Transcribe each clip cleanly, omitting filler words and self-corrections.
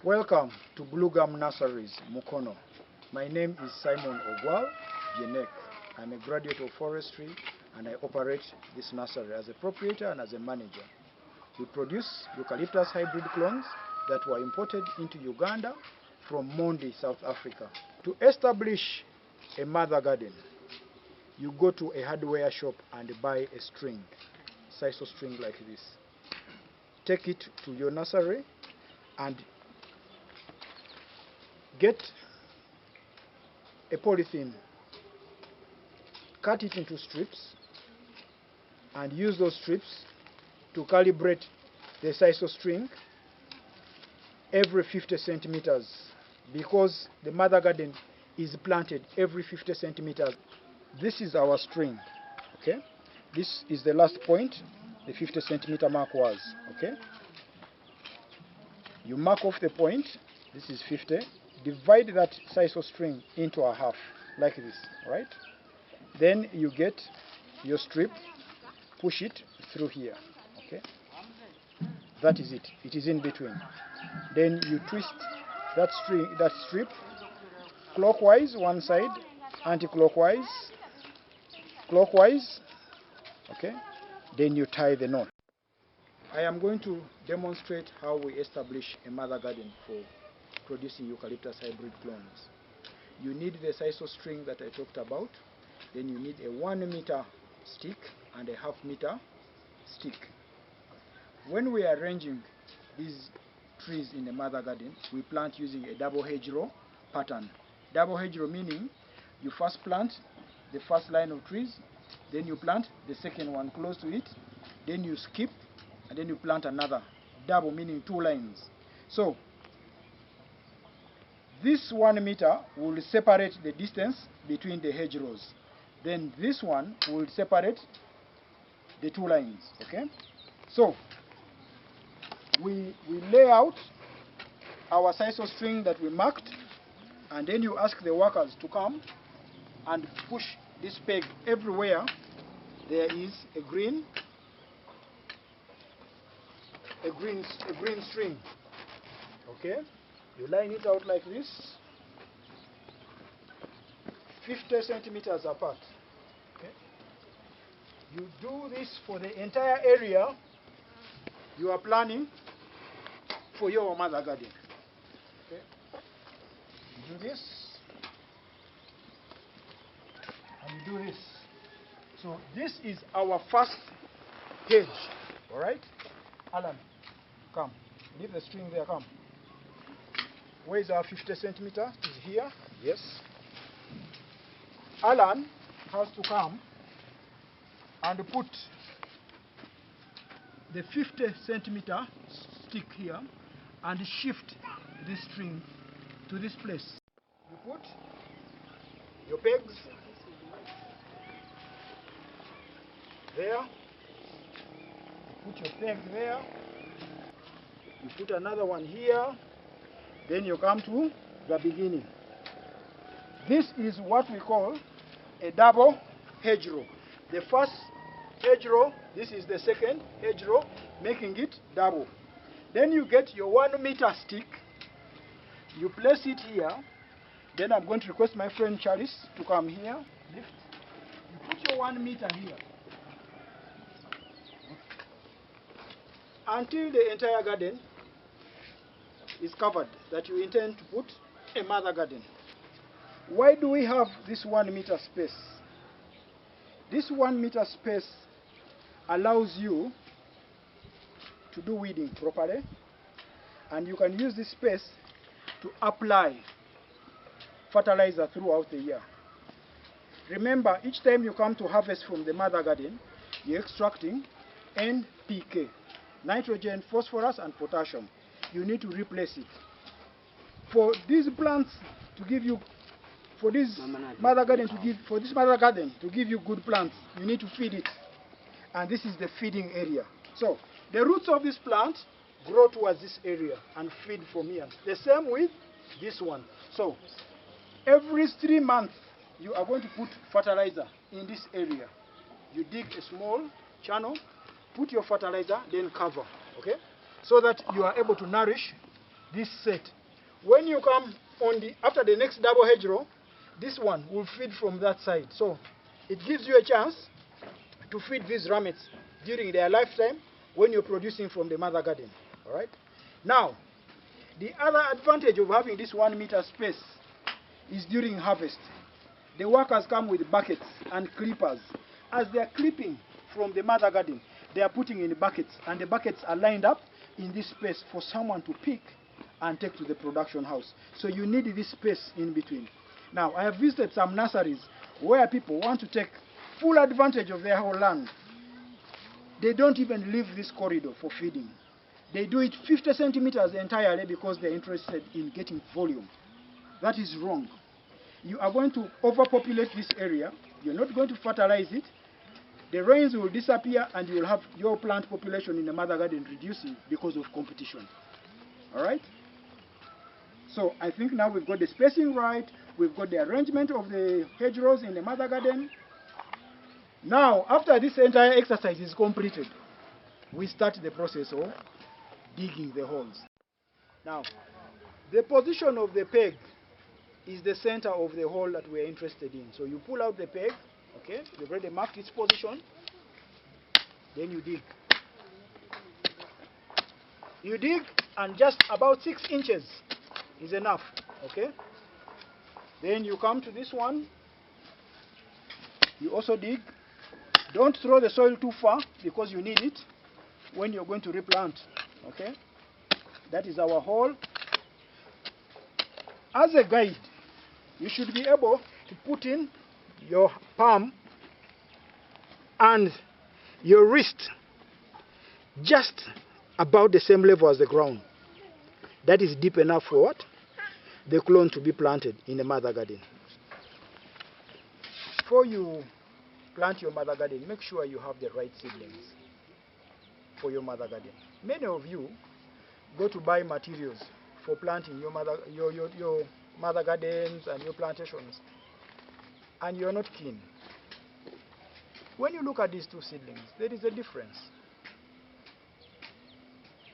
Welcome to Blue Gum Nurseries, Mukono. My name is Simon Ogwal Jenek. I'm a graduate of forestry and I operate this nursery as a proprietor and as a manager. We produce eucalyptus hybrid clones that were imported into Uganda from Mondi, South Africa. To establish a mother garden, you go to a hardware shop and buy a string, sisal string like this. Take it to your nursery and get a polythene, cut it into strips, and use those strips to calibrate the sisal string every 50 centimeters, because the mother garden is planted every 50 centimeters. This is our string, okay? This is the last point, the 50 centimeter mark was, okay? You mark off the point, this is 50, divide that sisal string into a half, like this, right? Then you get your strip, push it through here, okay? That is it. It is in between. Then you twist that strip clockwise one side, anti-clockwise, clockwise, okay? Then you tie the knot. I am going to demonstrate how we establish a mother garden for producing eucalyptus hybrid clones. You need the sisal string that I talked about. Then you need a 1 meter stick and a ½ meter stick. When we are arranging these trees in the mother garden, we plant using a double hedgerow pattern. Double hedgerow meaning you first plant the first line of trees, then you plant the second one close to it, then you skip, and then you plant another. Double meaning 2 lines. So this 1 meter will separate the distance between the hedgerows. Then this one will separate the 2 lines, okay? So we lay out our sisal string that we marked, and then you ask the workers to come and push this peg everywhere there is a green string, okay? You line it out like this, 50 centimeters apart, okay? You do this for the entire area you are planning for your mother garden, okay? You do this, and you do this. So this is our first hedge, all right? Alan, come. Leave the string there, come. Where is our 50 centimeter? It is here, yes. Alan has to come and put the 50 centimeter stick here and shift this string to this place. You put your pegs there. You put your peg there. You put another one here. Then you come to the beginning. This is what we call a double hedgerow. The first hedgerow, this is the second hedgerow, making it double. Then you get your 1 meter stick, you place it here. Then I'm going to request my friend Charles to come here. Lift. You put your 1 meter here until the entire garden is covered, that you intend to put a mother garden. Why do we have this 1 meter space? This 1 meter space allows you to do weeding properly, and you can use this space to apply fertilizer throughout the year. Remember, each time you come to harvest from the mother garden, you're extracting NPK, nitrogen, phosphorus, and potassium. You need to replace it. For these plants to give you, for this mother garden to give you good plants, you need to feed it. And this is the feeding area. So the roots of this plant grow towards this area and feed from here. The same with this one. So every 3 months you are going to put fertilizer in this area. You dig a small channel, put your fertilizer, then cover, okay? So that you are able to nourish this set. When you come on the after the next double hedgerow, this one will feed from that side. So it gives you a chance to feed these rabbits during their lifetime when you're producing from the mother garden. All right. Now, the other advantage of having this 1 meter space is during harvest. The workers come with buckets and clippers. As they are clipping from the mother garden, they are putting in buckets, and the buckets are lined up in this space for someone to pick and take to the production house. So you need this space in between. Now, I have visited some nurseries where people want to take full advantage of their whole land. They don't even leave this corridor for feeding. They do it 50 centimeters entirely because they're interested in getting volume. That is wrong. You are going to overpopulate this area. You're not going to fertilize it. The rains will disappear and you will have your plant population in the mother garden reducing because of competition. All right? So I think now we've got the spacing right. We've got the arrangement of the hedgerows in the mother garden. Now, after this entire exercise is completed, we start the process of digging the holes. Now, the position of the peg is the center of the hole that we're interested in. So you pull out the peg, okay? You've already marked its position. Then you dig. You dig, and just about 6 inches is enough, okay? Then you come to this one. You also dig. Don't throw the soil too far because you need it when you're going to replant, okay? That is our hole. As a guide, you should be able to put in your palm and your wrist just about the same level as the ground. That is deep enough for what? The clone to be planted in the mother garden. Before you plant your mother garden, make sure you have the right seedlings for your mother garden. Many of you go to buy materials for planting your mother gardens and your plantations, and you're not keen. When you look at these two seedlings, there is a difference.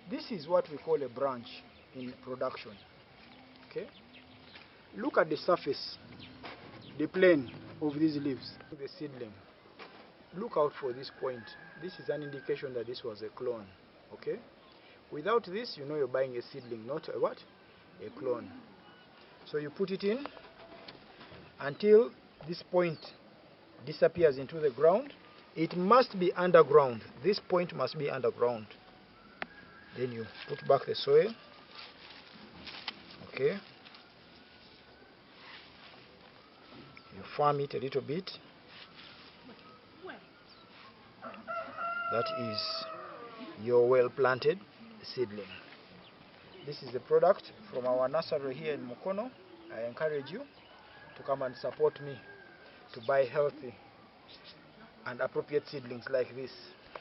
This is what we call a branch in production. Okay? Look at the surface, the plane of these leaves. The seedling. Look out for this point. This is an indication that this was a clone. Okay? Without this, you know you're buying a seedling, not a what? A clone. So you put it in until this point disappears into the ground. It must be underground. This point must be underground. Then you put back the soil. Okay. You farm it a little bit. That is your well planted seedling. This is the product from our nursery here in Mukono. I encourage you to come and support me to buy healthy and appropriate seedlings like this.